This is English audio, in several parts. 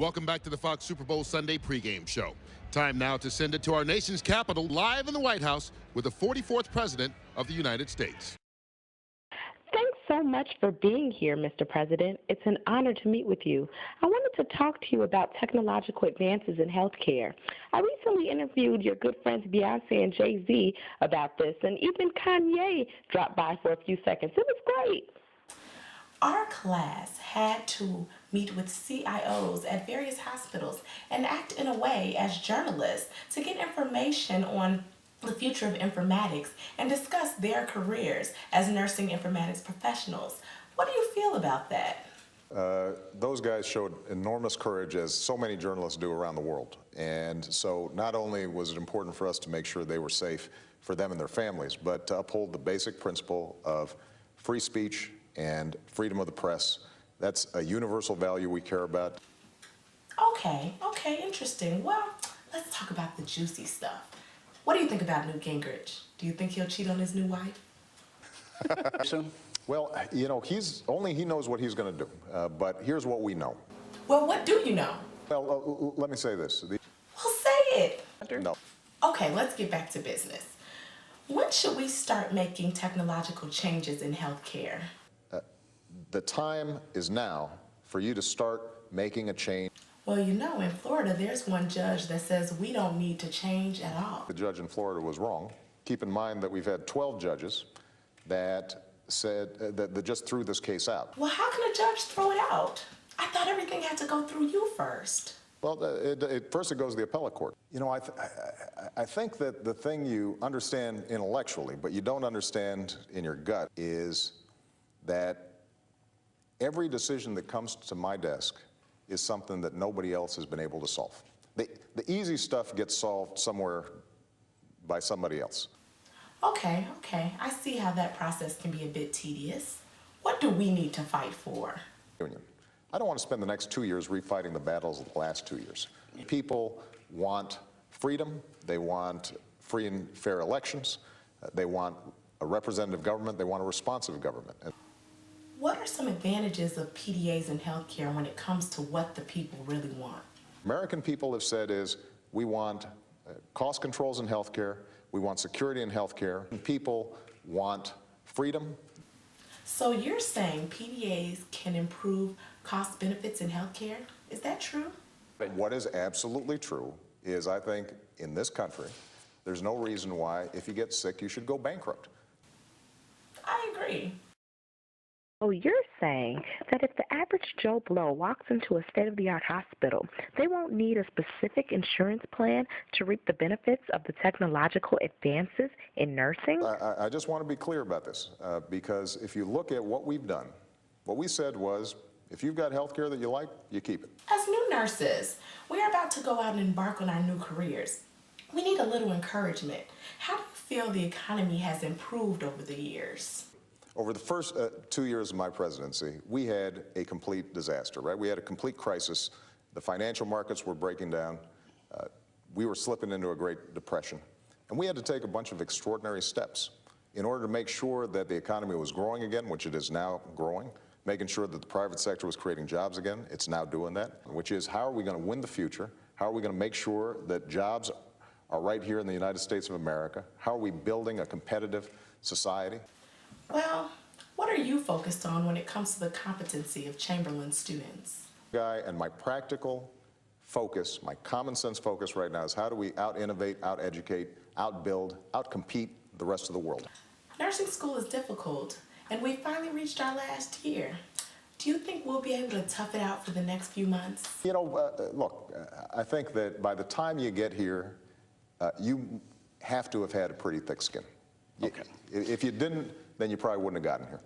Welcome back to the Fox Super Bowl Sunday pregame show. Time now to send it to our nation's capital, live in the White House with the 44th President of the United States. Thanks so much for being here, Mr. President. It's an honor to meet with you. I wanted to talk to you about technological advances in healthcare. I recently interviewed your good friends Beyonce and Jay-Z about this, and even Kanye dropped by for a few seconds. It was great. Our class had to meet with CIOs at various hospitals and act in a way as journalists to get information on the future of informatics and discuss their careers as nursing informatics professionals. What do you feel about that? Those guys showed enormous courage, as so many journalists do around the world. And so not only was it important for us to make sure they were safe for them and their families, but to uphold the basic principle of free speech and freedom of the press. That's a universal value we care about. Okay, interesting. Well, let's talk about the juicy stuff. What do you think about Newt Gingrich? Do you think he'll cheat on his new wife? Well, you know, he knows what he's going to do. But here's what we know. Well, what do you know? Well, let me say this. Well, say it. No. Okay, let's get back to business. When should we start making technological changes in healthcare? The time is now for you to start making a change. Well, you know, in Florida, there's one judge that says we don't need to change at all. The judge in Florida was wrong. Keep in mind that we've had 12 judges that said that just threw this case out. Well, how can a judge throw it out? I thought everything had to go through you first. Well, first it goes to the appellate court. You know, I think that the thing you understand intellectually, but you don't understand in your gut, is that every decision that comes to my desk is something that nobody else has been able to solve. The easy stuff gets solved somewhere by somebody else. Okay, I see how that process can be a bit tedious. What do we need to fight for? I don't want to spend the next 2 years refighting the battles of the last 2 years. People want freedom, they want free and fair elections, they want a representative government, they want a responsive government. What are some advantages of PDAs in healthcare when it comes to what the people really want? American people have said is we want cost controls in healthcare, we want security in healthcare, and people want freedom. So you're saying PDAs can improve cost benefits in healthcare? Is that true? What is absolutely true is I think in this country, there's no reason why if you get sick you should go bankrupt. I agree. Oh, you're saying that if the average Joe Blow walks into a state-of-the-art hospital, they won't need a specific insurance plan to reap the benefits of the technological advances in nursing? I just want to be clear about this, because if you look at what we've done, what we said was, if you've got health care that you like, you keep it. As new nurses, we are about to go out and embark on our new careers. We need a little encouragement. How do you feel the economy has improved over the years? Over the first 2 years of my presidency, we had a complete disaster, right? We had a complete crisis. The financial markets were breaking down. We were slipping into a Great Depression. And we had to take a bunch of extraordinary steps in order to make sure that the economy was growing again, which it is now growing, making sure that the private sector was creating jobs again. It's now doing that, which is how are we going to win the future? How are we going to make sure that jobs are right here in the United States of America? How are we building a competitive society? Well, what are you focused on when it comes to the competency of Chamberlain students? And my practical focus, my common sense focus right now is how do we out-innovate, out-educate, out-build, out-compete the rest of the world. Nursing school is difficult, and we finally reached our last year. Do you think we'll be able to tough it out for the next few months? You know, look, I think that by the time you get here, you have to have had a pretty thick skin. Okay. If you didn't, then you probably wouldn't have gotten here.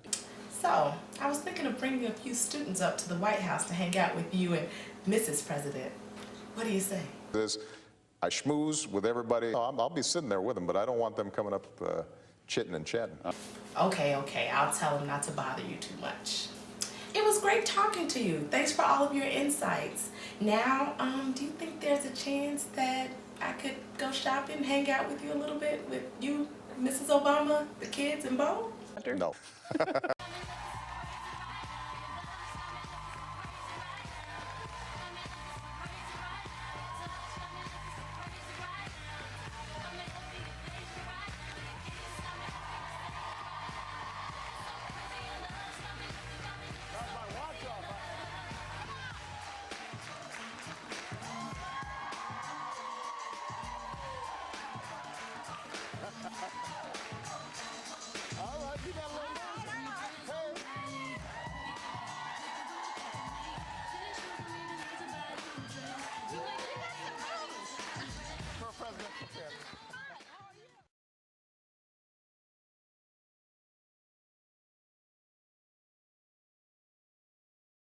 So, I was thinking of bringing a few students up to the White House to hang out with you and Mrs. President. What do you say? I schmooze with everybody. I'll be sitting there with them, but I don't want them coming up chitting and chatting. Okay, I'll tell them not to bother you too much. It was great talking to you. Thanks for all of your insights. Now, do you think there's a chance that I could go shopping, hang out with you a little bit, with you, Mrs. Obama, the kids, and Bo? No.